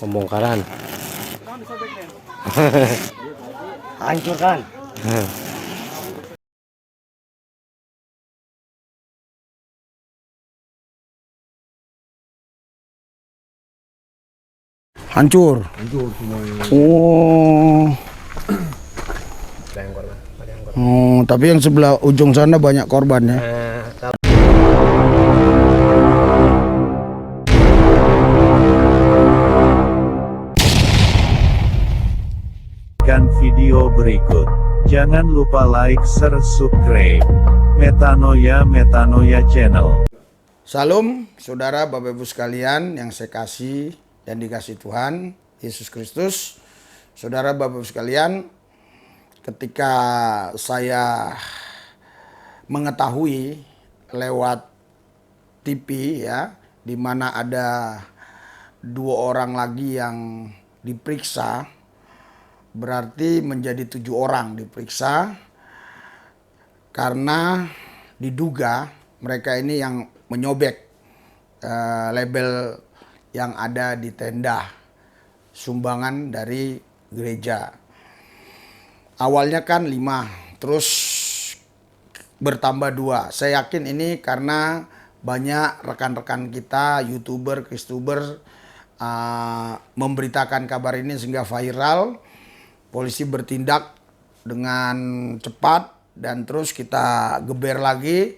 Pembongkaran. Hancurkan. Hancur. Hancur semuanya. Oh. Oh, tapi yang sebelah ujung sana banyak korban ya. Kan video berikut. Jangan lupa like, share, subscribe. Metanoia Channel. Salam, saudara, Bapak Ibu sekalian yang saya kasih dan dikasih Tuhan Yesus Kristus. Saudara, Bapak Ibu sekalian, ketika saya mengetahui lewat TV ya, di mana ada 2 orang lagi yang diperiksa, berarti menjadi 7 orang diperiksa karena diduga mereka ini yang menyobek label yang ada di tenda sumbangan dari gereja. Awalnya kan 5, terus bertambah 2. Saya yakin ini karena banyak rekan-rekan kita, YouTuber, Kristuber memberitakan kabar ini sehingga viral. Polisi bertindak dengan cepat dan terus kita geber lagi.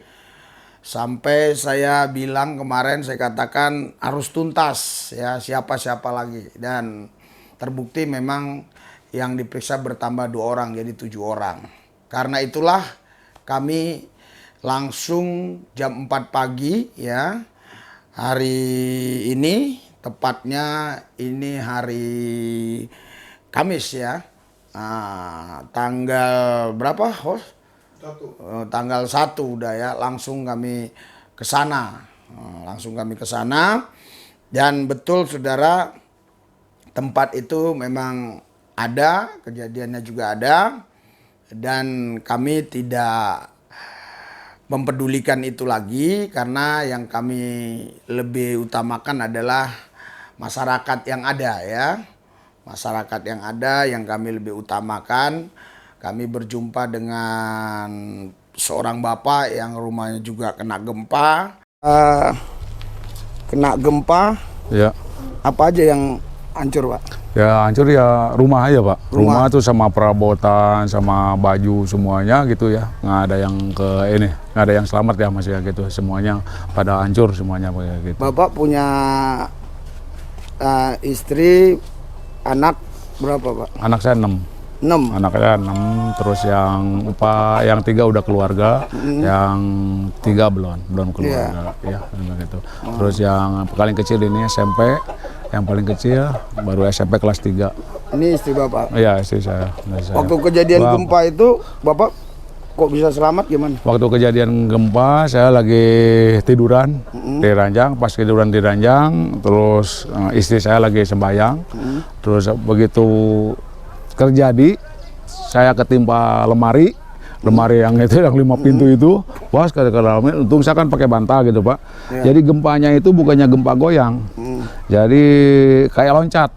Sampai saya bilang kemarin, saya katakan harus tuntas ya, siapa-siapa lagi. Dan terbukti memang yang diperiksa bertambah 2 orang jadi 7 orang. Karena itulah kami langsung jam 4 pagi ya, hari ini, tepatnya ini hari Kamis ya, tanggal berapa host? Tanggal 1 udah ya, langsung kami ke sana. Dan betul saudara, tempat itu memang ada, kejadiannya juga ada, dan kami tidak mempedulikan itu lagi karena yang kami lebih utamakan adalah masyarakat yang ada ya. Masyarakat yang ada yang kami lebih utamakan. Kami berjumpa dengan seorang bapak yang rumahnya juga kena gempa. Ya. Apa aja yang hancur, Pak? Ya hancur ya rumah aja, Pak. Rumah tuh sama perabotan, sama baju semuanya gitu ya. Nggak ada yang nggak ada yang selamat ya Mas ya gitu. Semuanya pada hancur semuanya gitu. Bapak punya istri, anak berapa, Pak? Anak saya 6. 6. Anak saya 6, terus yang 3 udah keluarga, yang 3 belum keluarga, ya gitu. Terus yang paling kecil ini SMP, yang paling kecil baru SMP kelas 3. Ini istri Bapak? Iya, istri saya. Waktu kejadian gempa itu, Bapak kok bisa selamat gimana? Waktu kejadian gempa, saya lagi tiduran di ranjang, pas tiduran di ranjang, terus istri saya lagi sembahyang, terus begitu terjadi, saya ketimpa lemari yang itu, yang 5 pintu itu, wah ke dalamnya. Untung saya kan pakai bantal gitu, Pak. Ya. Jadi gempanya itu bukannya gempa goyang, jadi kayak loncat.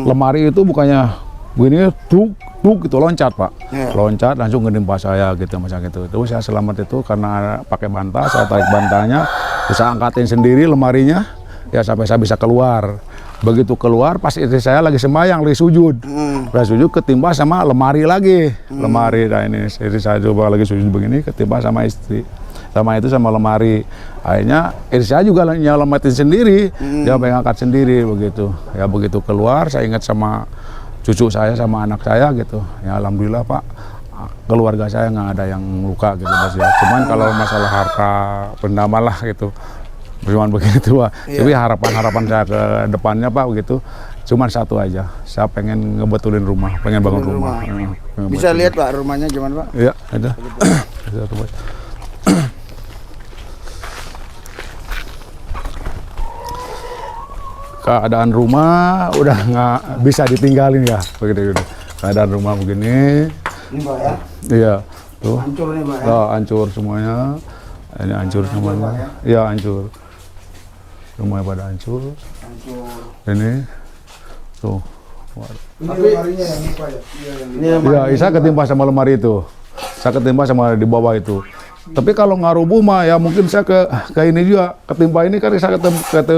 Lemari itu bukannya begini, tuk gitu loncat, Pak. Ya. Loncat langsung menimpa saya gitu, macam gitu. Terus saya selamat itu karena pakai bantal, saya tarik bantalnya, bisa angkatin sendiri lemarinya, ya sampai saya bisa keluar. Begitu keluar, pas istri saya lagi sembahyang, lagi sujud. Lagi sujud ketimpa sama lemari lagi. Lemari, nah ini istri saya coba lagi sujud begini, ketimpa sama istri. Sama lemari. Akhirnya istri saya juga nyelamatin sendiri, dia mengangkat sendiri begitu. Ya begitu keluar, saya ingat sama cucu saya, sama anak saya gitu. Ya alhamdulillah Pak, keluarga saya nggak ada yang luka gitu Mas ya. Cuman kalau masalah harta benda lah gitu, cuman begitu Pak. Tapi harapan saya ke depannya Pak begitu, cuman satu aja, saya pengen ngebetulin rumah, pengen bangun rumah. Bisa lihat Pak rumahnya gimana Pak? Iya ada. Keadaan rumah udah nggak bisa ditinggalin ya begitu. Keadaan rumah begini. Ini Pak ya? Iya tuh. Hancur nih Pak ya? Oh, hancur semuanya. Ini hancur semuanya. Iya hancur. Rumahnya pada hancur. Ini Tuh. Ini lemarinya yang lupa ya? Iya, saya ketimpa sama lemari itu. Saya ketimpa sama di bawah itu. Tapi kalau nggak rubuh mah ya mungkin saya ke ini juga ketimpa ini kan saya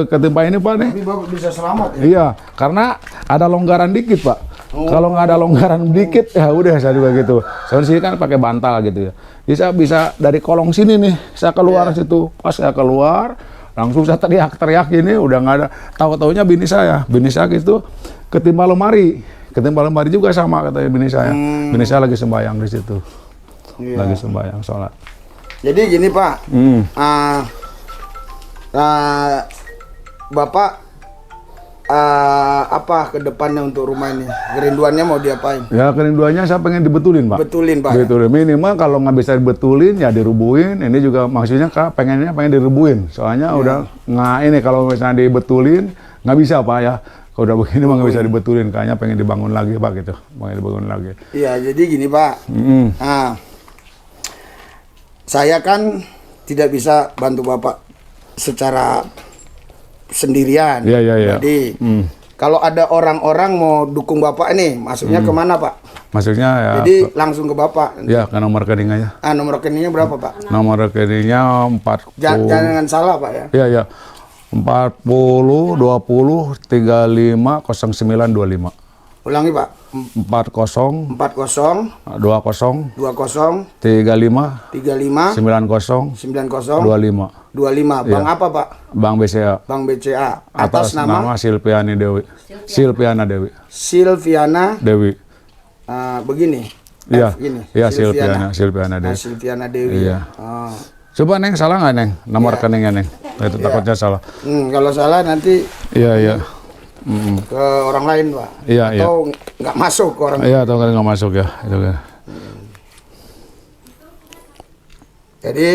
ketimpa ini Pak nih. Tapi Bapak bisa selamat ya? Iya, karena ada longgaran dikit Pak. Kalau nggak ada longgaran dikit ya udah saya juga gitu. Soalnya sini kan pakai bantal gitu ya. Jadi saya bisa dari kolong sini nih, saya keluar situ. Pas saya keluar, langsung saya teriak-teriak ini udah nggak ada. Tahu-taunya bini saya gitu ketimpa lemari juga sama katanya bini saya. Bini saya lagi sembahyang di situ. Lagi sembahyang sholat. Jadi gini Pak, Bapak apa ke depannya untuk rumah ini? Kerinduannya mau diapain? Ya kerinduannya saya pengen dibetulin Pak. Betulin Pak. Betulin minimal kalau nggak bisa dibetulin ya dirubuhin. Ini juga maksudnya pengen dirubuhin. Soalnya udah nggak ini kalau misalnya dibetulin nggak bisa Pak ya. Kalau udah begini mah nggak bisa dibetulin. Kayaknya pengen dibangun lagi Pak gitu. Pengen dibangun lagi. Iya jadi gini Pak. Nah, saya kan tidak bisa bantu Bapak secara sendirian. Iya. Jadi kalau ada orang-orang mau dukung Bapak ini, masuknya kemana Pak? Masuknya ya. Jadi langsung ke Bapak. Ya ke nomor rekeningnya. Nomor rekeningnya berapa Pak? Nomor rekeningnya 40. Jangan salah Pak ya. Iya. 40 20 35 0925. Ulangi Pak. 40 40 20 20 35 35 90 90 25. 25. Bang apa Pak? Bang BCA. Bang BCA. Atas nama Silviana Dewi. Silviana Dewi. Silviana Dewi. Begini. Iya. Gini. Iya Silviana Dewi. Silviana Dewi. Iya. Coba Neng salah nggak Neng? Nomor rekeningnya Neng. Itu takutnya salah. Kalau salah nanti Iya. ke orang lain Pak. Iya. Atau nggak masuk ke orang. Iya atau kan nggak masuk ya. Itu kan. Jadi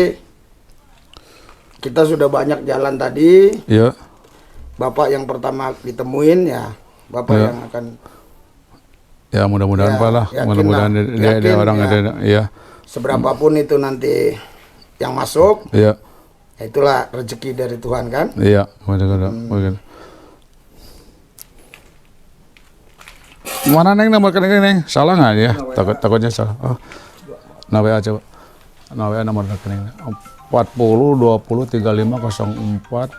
kita sudah banyak jalan tadi. Iya. Bapak yang pertama ditemuin ya. Bapak yang akan. Ya mudah-mudahan Pak lah. Mudah-mudahan dia orang ada. Iya. Seberapapun itu nanti yang masuk. Iya. Itulah rezeki dari Tuhan kan. Iya. Betul. Mana Neng nomor rekening Neng? Salah nggak ya? Takutnya salah. Oh. Nah WA coba. Nah WA nomor rekening 40 20 35 04.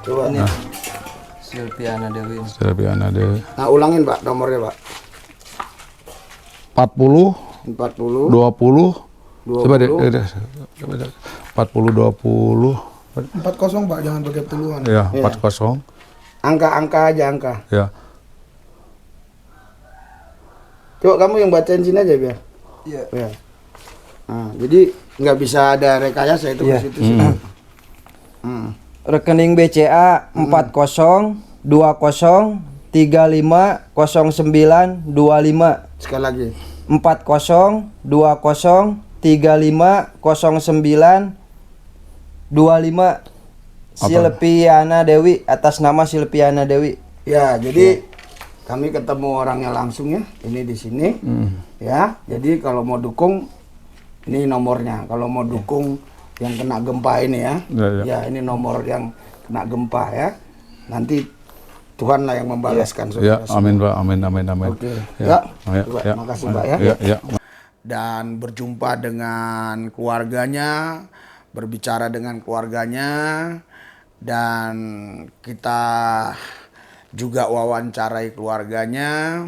Coba nih. Silviana Dewi. Nah ulangin Pak nomornya Pak. 40 20 coba deh. 40 20 40 Pak, jangan pakai puluhan. ya 40 Angka aja angka. ya. Coba kamu yang bacain sini aja biar. Iya. Ya. Nah, jadi nggak bisa ada rekayasa itu ke situ. Rekening BCA 40 20 35 09 25. Sekali lagi. 40 20 35 09 25. Silviana Dewi, atas nama Silviana Dewi. Ya, jadi kami ketemu orangnya langsung ya. Ini di sini. Ya, jadi kalau mau dukung ini nomornya. Kalau mau dukung yang kena gempa ini ya. Ya, ini nomor yang kena gempa ya. Nanti Tuhan lah yang membalaskan Ya, saudara. amin Pak, amin. Oke. Ya, Makasih Pak ya. Ya. Dan berjumpa dengan keluarganya, berbicara dengan keluarganya, dan kita juga wawancarai keluarganya.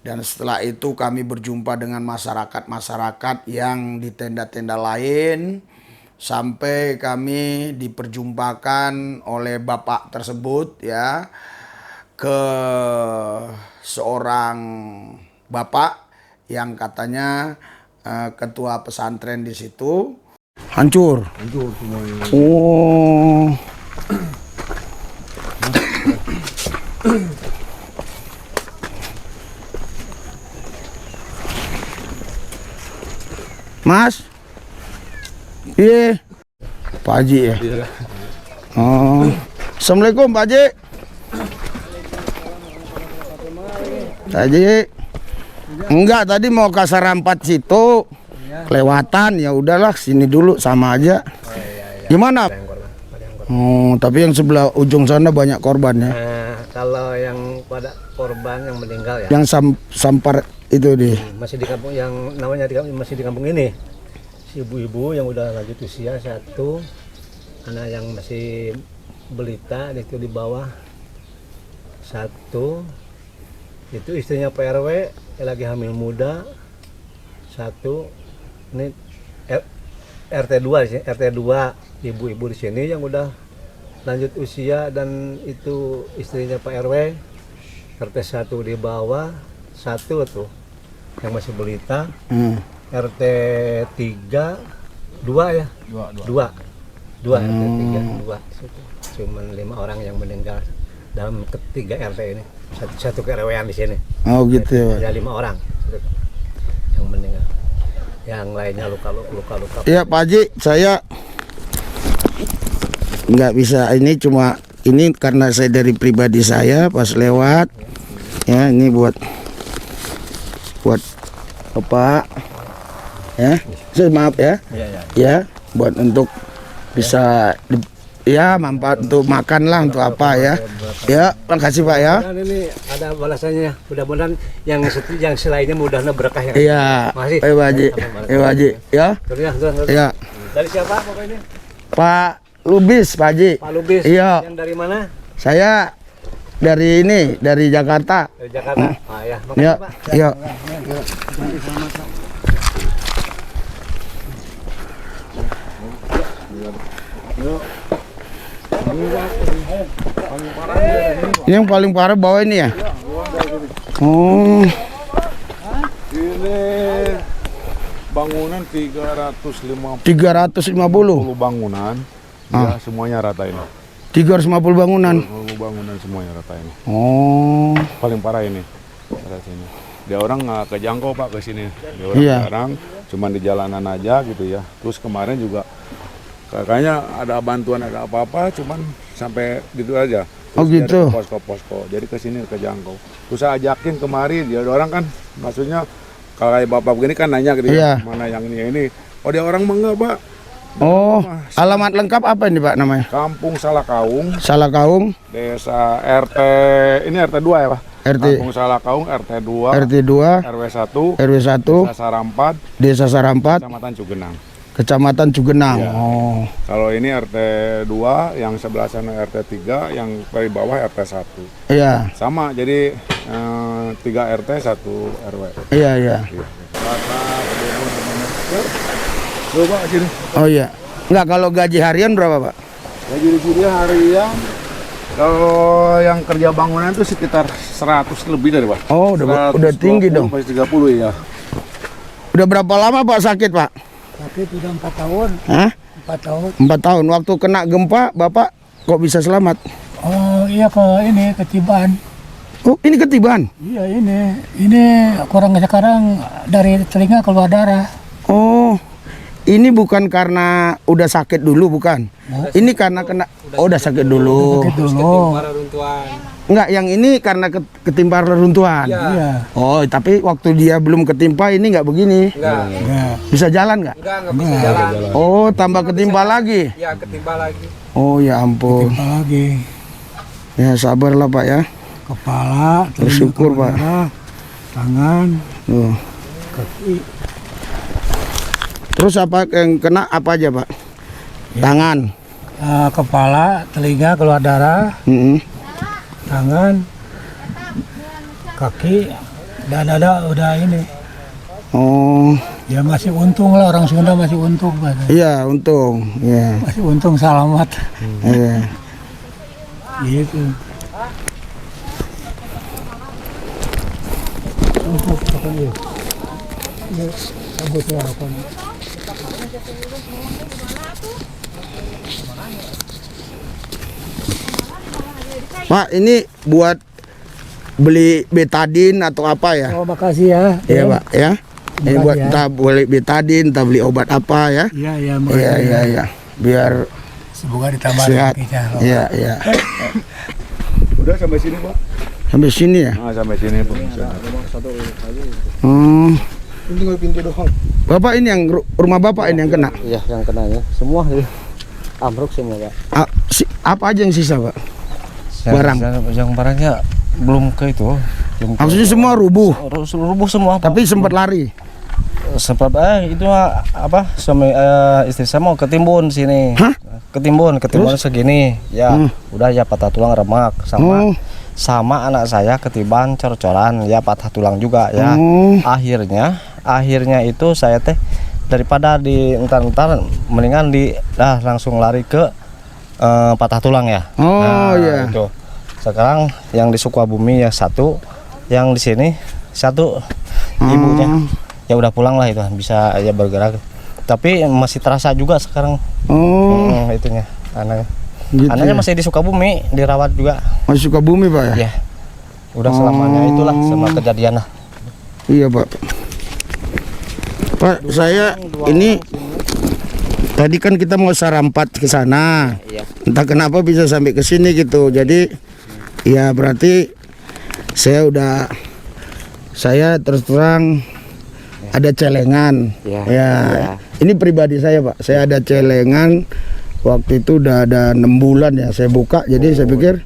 Dan setelah itu kami berjumpa dengan masyarakat-masyarakat yang di tenda-tenda lain, sampai kami diperjumpakan oleh bapak tersebut ya ke seorang bapak yang katanya ketua pesantren di situ. Hancur semuanya. Oh. Mas, iya, Pak Haji ya. Oh, assalamualaikum Pak Haji. Pak Haji, enggak tadi mau ke Sarampat situ, kelewatan ya udahlah sini dulu sama aja. Gimana? Oh, tapi yang sebelah ujung sana banyak korban ya. Kalau yang pada korban yang meninggal ya. Yang sampar itu di. Masih di kampung yang namanya masih di kampung ini. Si ibu-ibu yang udah lanjut usia 1, anak yang masih belita itu di bawah 1, itu istrinya Pak RW yang lagi hamil muda 1, ini RT2 sih, RT2 ibu-ibu di sini yang udah lanjut usia, dan itu istrinya Pak RW RT1 di bawah 1 tuh yang masih belita. RT3 2 ya, 2 RT3 2, cuman 5 orang yang meninggal dalam ketiga RT ini, satu RW-an di sini. Oh gitu. Ada 5 orang yang meninggal, yang lainnya luka-luka. Iya Pak Haji, saya nggak bisa ini, cuma ini karena saya dari pribadi saya pas lewat ya, ini buat Bapak ya, maaf ya, ya buat untuk bisa ya manfaat untuk makan lah, untuk apa ya. Ya, makasih Pak ya. Dan ini ada balasannya, mudah-mudahan yang selainnya mudah-mudahan berkah ya. Iya. Makasih. Pak Haji, Pak Haji ya. Ya. Dari siapa Bapak ini? Pak Lubis, Pak Haji. Pak Lubis. Iya. Yang dari mana? Saya dari ini, dari Jakarta. Dari Jakarta. Ya, makasih Ya, Pak. iya. Ini yang paling parah bawah ini ya? Oh, Ini bangunan 350 350. bangunan. Ya, semuanya rata ini. 350 bangunan. Bangunan semuanya rata ini. Oh, Paling parah ini. Daerah sini. Dia orang nggak kejangkau Pak ke sini. Dia orang Iya. jarang, cuman di jalanan aja gitu ya. Terus kemarin juga kayaknya ada bantuan, ada apa-apa, cuman sampai gitu aja. Terus Oh, gitu. dari posko-posko. Jadi ke sini kejangkau. Terus saya ajakin kemari, dia orang kan maksudnya kalau kayak bapak begini kan nanya gitu Iya. ya, mana yang ini. Oh, dia orang mah enggak, Pak. oh, alamat lengkap apa ini Pak namanya? Kampung Salakaung, Salakaung, Desa RT, ini RT2 ya Pak? RT Kampung Salakaung, RT2, RT2, RW1, RW1, Desa Sarampat, Desa Sarampat, Kecamatan Cugenang. Kecamatan Cugenang. Iya. Oh, Kalau ini RT2, yang sebelah sana RT3, yang dari bawah RT1. iya, Sama, jadi 3 RT, 1 RW. iya, iya. Coba sini. Oh iya. Enggak, kalau gaji harian berapa Pak? Gaji di sini harian, kalau yang kerja bangunan itu sekitar 100 lebih dari Pak. Oh, udah tinggi dong. Pasti 30 ya. Udah berapa lama Pak sakit Pak? Sakit udah 4 tahun. Hah? 4 tahun. 4 tahun. Waktu kena gempa Bapak kok bisa selamat? Oh iya, ketiban. Oh, ini ketiban. Iya ini kurang sekarang dari telinga keluar darah. Oh, ini bukan karena udah sakit dulu, bukan? Ini karena kena, oh udah sakit dulu. Dulu. Enggak, yang ini karena ketimpa reruntuhan. Iya. Oh, tapi waktu dia belum ketimpa ini enggak begini. Enggak. Bisa jalan enggak? Enggak bisa jalan. Oh, tambah ketimpa lagi. Iya, ketimpa lagi. Oh, ya ampun. Lagi Ya sabarlah Pak ya. kepala, Bersyukur Pak. tangan, Oh. kaki. Terus apa yang kena apa aja Pak? Tangan. Kepala, telinga keluar darah, Mm-mm. tangan, kaki, dan ada udah ini. Oh, Ya masih untung lah, orang Sunda masih untung katanya. iya untung. Iya. Masih untung selamat. Iya. Gitu. Untuk apa ya? Ya, sabut ya apa? Pak, ini buat beli betadin atau apa ya? Oh, makasih ya. Iya Pak ya. Ini Makasih buat ya. entah beli betadin, entah beli obat apa ya? Iya, iya, Iya iya iya. Biar Semoga ditambah sehat. rezekinya. Iya iya. Udah sampai sini Pak? Sampai sini ya. Nah, sampai sini Pak. Tinggal pintu doang. Bapak ini yang rumah Bapak ini yang kena. Iya, yang kenanya semua ambruk semua Pak. Apa aja yang sisa Pak? Barang. Yang barangnya belum ke itu. Belum ke- Maksudnya semua rubuh, rubuh semua. Pak. tapi sempat lari. Sebab itu apa suami istri saya mau ketimbun sini. Hah? Ketimbun segini. Ya, udah ya patah tulang remak sama Oh. sama anak saya ketiban cor-coran ya patah tulang juga ya. Oh. Akhirnya itu saya teh daripada di entar-entar mendingan langsung lari ke patah tulang ya. Oh, iya. Itu. Sekarang yang di Sukabumi ya satu, yang di sini satu ibunya. Ya udah pulang lah itu bisa ya bergerak. Tapi masih terasa juga sekarang itunya anaknya. Gitu Anaknya ya? masih di Sukabumi dirawat juga. Masih Sukabumi Pak ya? Ya. Udah selamanya itulah sama kejadian lah. Iya Pak. Pak, saya ini tadi kan kita mau sarampat ke sana. Entah kenapa bisa sampai ke sini gitu. Jadi ya berarti saya terus terang ada celengan. Ya. Ini pribadi saya Pak. Saya ada celengan. Waktu itu udah ada 6 bulan ya saya buka. Jadi saya pikir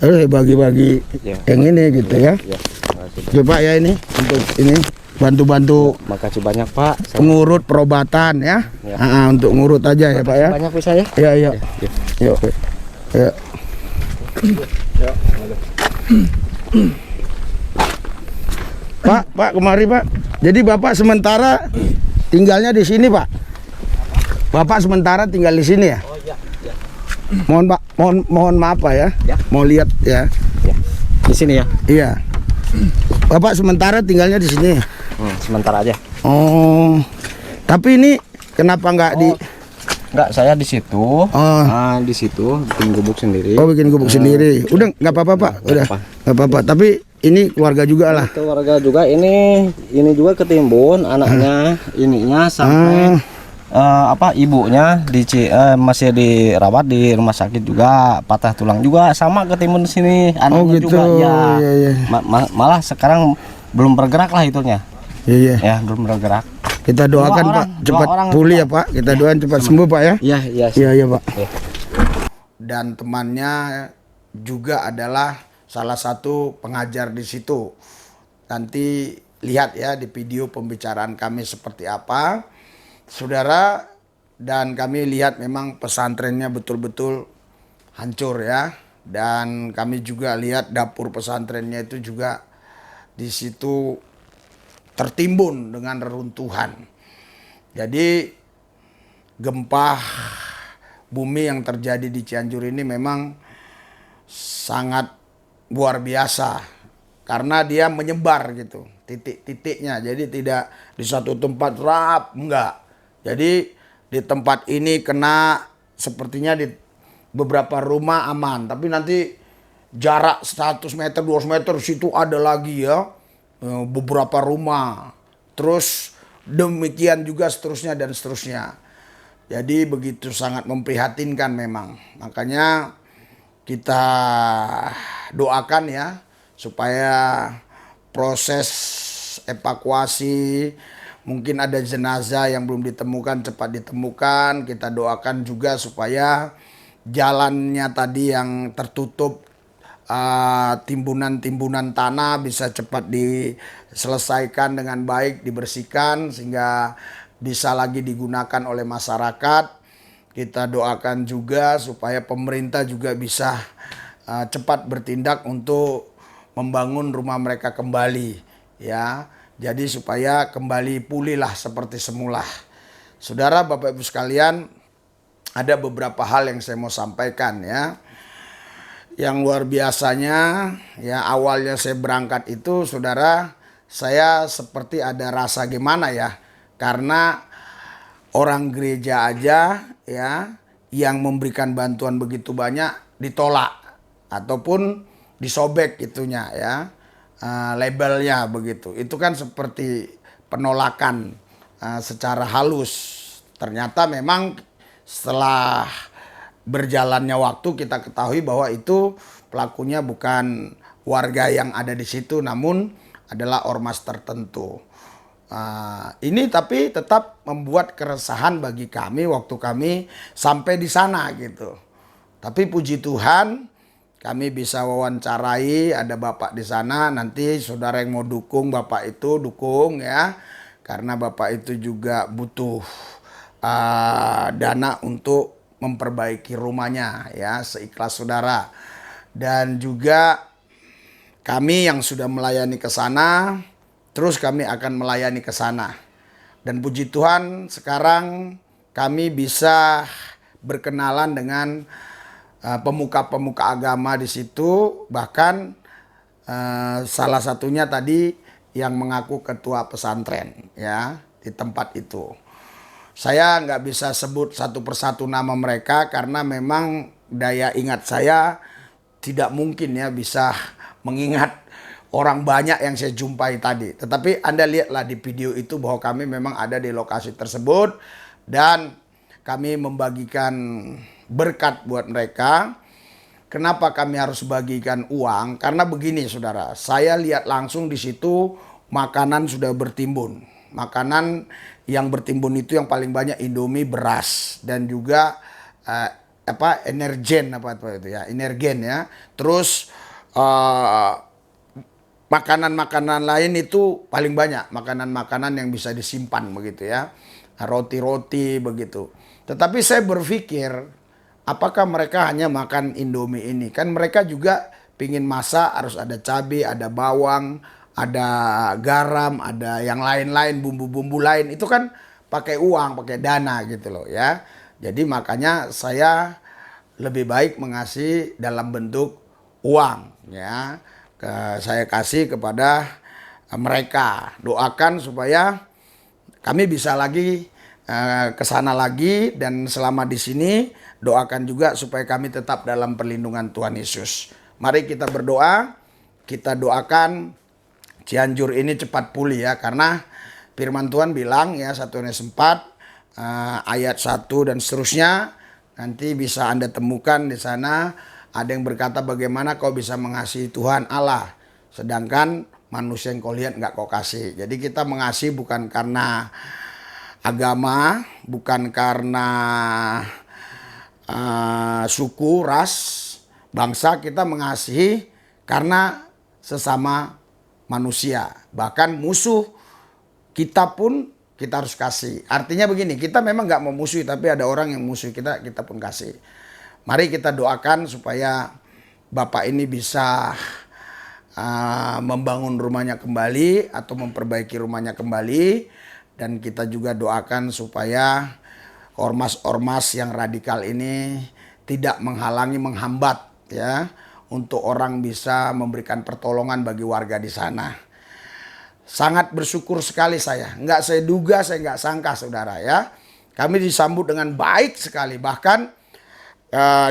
saya bagi-bagi yang ini gitu ya. Coba ya ini untuk ini bantu-bantu Makasih banyak Pak. pengurut perobatan ya. Untuk ngurut aja ya Pak ya. Banyak Bu saya. Iya iya. Yuk. Ya. Pak, kemari Pak. Jadi Bapak sementara tinggalnya di sini Pak. Bapak sementara tinggal di sini ya. Mohon maaf Pak ya. Mau lihat ya. Di sini ya. Iya. Bapak sementara tinggalnya di sini. Sementara aja. Oh. Tapi ini kenapa nggak di? Enggak, saya di situ. Oh. Di situ bikin gubuk sendiri. Oh, bikin gubuk sendiri. Udah nggak apa-apa Pak. Udah nggak apa-apa. Tapi ini keluarga juga lah. Keluarga juga ini juga ketimbun anaknya ininya sampai ibunya masih dirawat di rumah sakit juga, patah tulang juga sama ketimbun di sini anaknya gitu. juga ya. Iya. Malah sekarang belum bergerak lah itunya. Iya. Ya, belum bergerak. Kita doakan Pak cepat pulih ya Pak. Kita doakan cepat sembuh Pak ya. Iya. Iya Pak. Iya. Dan temannya juga adalah salah satu pengajar di situ. Nanti lihat ya di video pembicaraan kami seperti apa. Saudara, dan kami lihat memang pesantrennya betul-betul hancur ya. Dan kami juga lihat dapur pesantrennya itu juga di situ tertimbun dengan reruntuhan. Jadi gempa bumi yang terjadi di Cianjur ini memang sangat luar biasa karena dia menyebar gitu titik-titiknya. Jadi tidak di satu tempat enggak. Jadi di tempat ini kena sepertinya di beberapa rumah aman, tapi nanti jarak 100 meter 200 meter situ ada lagi ya beberapa rumah, terus demikian juga seterusnya dan seterusnya. Jadi begitu sangat memprihatinkan memang. Makanya kita doakan ya supaya proses evakuasi, mungkin ada jenazah yang belum ditemukan cepat ditemukan. Kita doakan juga supaya jalannya tadi yang tertutup timbunan-timbunan tanah bisa cepat diselesaikan dengan baik, dibersihkan sehingga bisa lagi digunakan oleh masyarakat. Kita doakan juga supaya pemerintah juga bisa cepat bertindak untuk membangun rumah mereka kembali ya. Jadi supaya kembali pulihlah seperti semula. Saudara, Bapak Ibu sekalian, ada beberapa hal yang saya mau sampaikan ya. Yang luar biasanya ya, awalnya saya berangkat itu saudara, saya seperti ada rasa gimana ya, karena orang gereja aja ya yang memberikan bantuan begitu banyak ditolak ataupun disobek itunya ya, labelnya begitu. Itu kan seperti penolakan secara halus. Ternyata memang setelah berjalannya waktu kita ketahui bahwa itu pelakunya bukan warga yang ada di situ, namun adalah ormas tertentu. Ini tapi tetap membuat keresahan bagi kami waktu kami sampai di sana gitu. Tapi puji Tuhan kami bisa wawancarai, ada Bapak di sana, nanti saudara yang mau dukung Bapak itu dukung ya. Karena Bapak itu juga butuh dana untuk memperbaiki rumahnya ya, seikhlas saudara. Dan juga kami yang sudah melayani ke sana, terus kami akan melayani ke sana. Dan puji Tuhan sekarang kami bisa berkenalan dengan pemuka-pemuka agama di situ, bahkan salah satunya tadi yang mengaku ketua pesantren ya di tempat itu. Saya nggak bisa sebut satu persatu nama mereka karena memang daya ingat saya tidak mungkin ya bisa mengingat orang banyak yang saya jumpai tadi. Tetapi Anda lihatlah di video itu bahwa kami memang ada di lokasi tersebut dan kami membagikan berkat buat mereka. Kenapa kami harus bagikan uang? Karena begini saudara, saya lihat langsung di situ makanan sudah bertimbun. Makanan yang bertimbun itu yang paling banyak Indomie, beras dan juga energen itu ya, energen ya. Terus makanan-makanan lain itu paling banyak, makanan-makanan yang bisa disimpan begitu ya. Roti-roti begitu. Tetapi saya berpikir apakah mereka hanya makan Indomie ini? Kan mereka juga pingin masak, harus ada cabai, ada bawang, ada garam, ada yang lain-lain, bumbu-bumbu lain. Itu kan pakai uang, pakai dana gitu loh ya. Jadi makanya saya lebih baik mengasih dalam bentuk uang ya. Saya kasih kepada mereka. Doakan supaya kami bisa lagi ke sana lagi, dan selama di sini doakan juga supaya kami tetap dalam perlindungan Tuhan Yesus. Mari kita berdoa, kita doakan Cianjur ini cepat pulih ya, karena firman Tuhan bilang ya 1 Yohanes 4 ayat 1 dan seterusnya, nanti bisa Anda temukan di sana. Ada yang berkata bagaimana kau bisa mengasihi Tuhan Allah sedangkan manusia yang kau lihat nggak kau kasih. Jadi kita mengasihi bukan karena agama, bukan karena suku, ras, bangsa. Kita mengasihi karena sesama manusia. Bahkan musuh kita pun kita harus kasih. Artinya begini, kita memang nggak mau musuhi, tapi ada orang yang musuh kita, kita pun kasih. Mari kita doakan supaya Bapak ini bisa membangun rumahnya kembali atau memperbaiki rumahnya kembali. Dan kita juga doakan supaya ormas-ormas yang radikal ini tidak menghalangi, menghambat ya, untuk orang bisa memberikan pertolongan bagi warga di sana. Sangat bersyukur sekali saya. Nggak saya duga, saya nggak sangka saudara ya. Kami disambut dengan baik sekali. Bahkan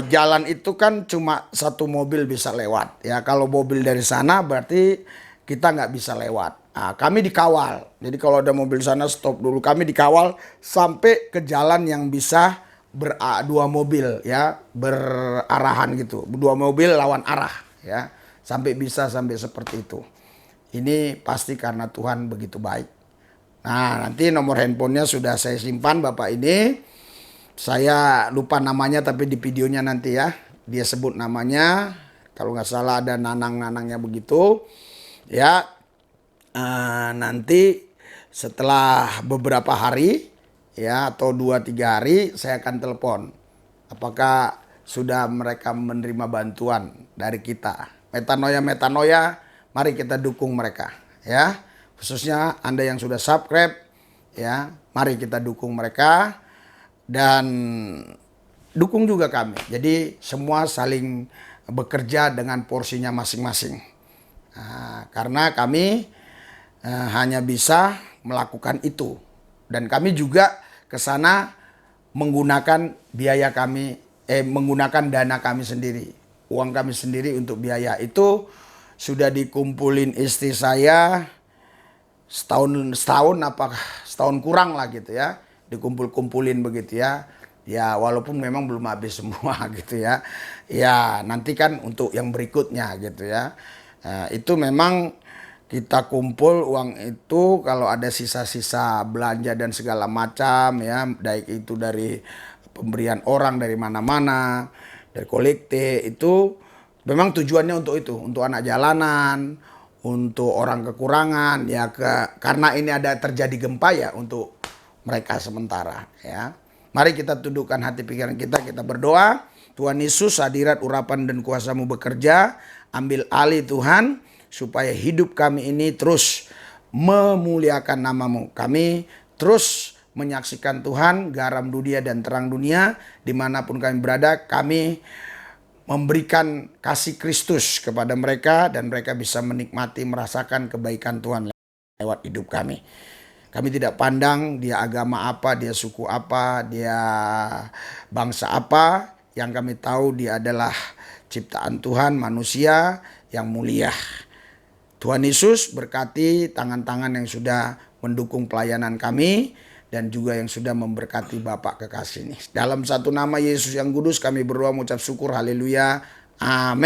jalan itu kan cuma satu mobil bisa lewat. Ya, kalau mobil dari sana berarti kita nggak bisa lewat. Nah, kami dikawal. Jadi kalau ada mobil sana stop dulu. Kami dikawal sampai ke jalan yang bisa dua mobil ya, berarahan gitu. Dua mobil lawan arah ya. Sampai bisa sampai seperti itu. Ini pasti karena Tuhan begitu baik. Nah, nanti nomor handphonenya sudah saya simpan Bapak ini. Saya lupa namanya tapi di videonya nanti ya. Dia sebut namanya. Kalau nggak salah ada nanang-nanangnya begitu. Ya, nanti setelah beberapa hari ya atau 2-3 hari saya akan telepon. Apakah sudah mereka menerima bantuan dari kita. Metanoia, mari kita dukung mereka ya. Khususnya Anda yang sudah subscribe ya, mari kita dukung mereka dan dukung juga kami. Jadi semua saling bekerja dengan porsinya masing-masing. Nah, karena kami hanya bisa melakukan itu, dan kami juga ke sana menggunakan biaya kami, menggunakan dana kami sendiri, uang kami sendiri untuk biaya itu. Sudah dikumpulin istri saya setahun kurang lah gitu ya, dikumpulin begitu ya. Ya walaupun memang belum habis semua gitu ya. Ya nanti kan untuk yang berikutnya gitu ya. Itu memang kita kumpul uang itu, kalau ada sisa-sisa belanja dan segala macam ya, baik itu dari pemberian orang dari mana-mana, dari kolekte, itu Memang tujuannya untuk itu, untuk anak jalanan, untuk orang kekurangan, ya karena ini ada terjadi gempa ya untuk mereka sementara ya. Mari kita tundukkan hati pikiran kita berdoa. Tuhan Yesus, hadirat, urapan dan kuasa-Mu bekerja, ambil alih Tuhan, supaya hidup kami ini terus memuliakan nama-Mu. Kami terus menyaksikan Tuhan, garam dunia dan terang dunia, dimanapun kami berada, kami memberikan kasih Kristus kepada mereka dan mereka bisa menikmati, merasakan kebaikan Tuhan lewat hidup kami. Kami tidak pandang dia agama apa, dia suku apa, dia bangsa apa. Yang kami tahu dia adalah ciptaan Tuhan, manusia yang mulia. Tuhan Yesus berkati tangan-tangan yang sudah mendukung pelayanan kami dan juga yang sudah memberkati Bapak kekasih ini. Dalam satu nama Yesus yang kudus kami berdoa mengucap syukur, haleluya, amin.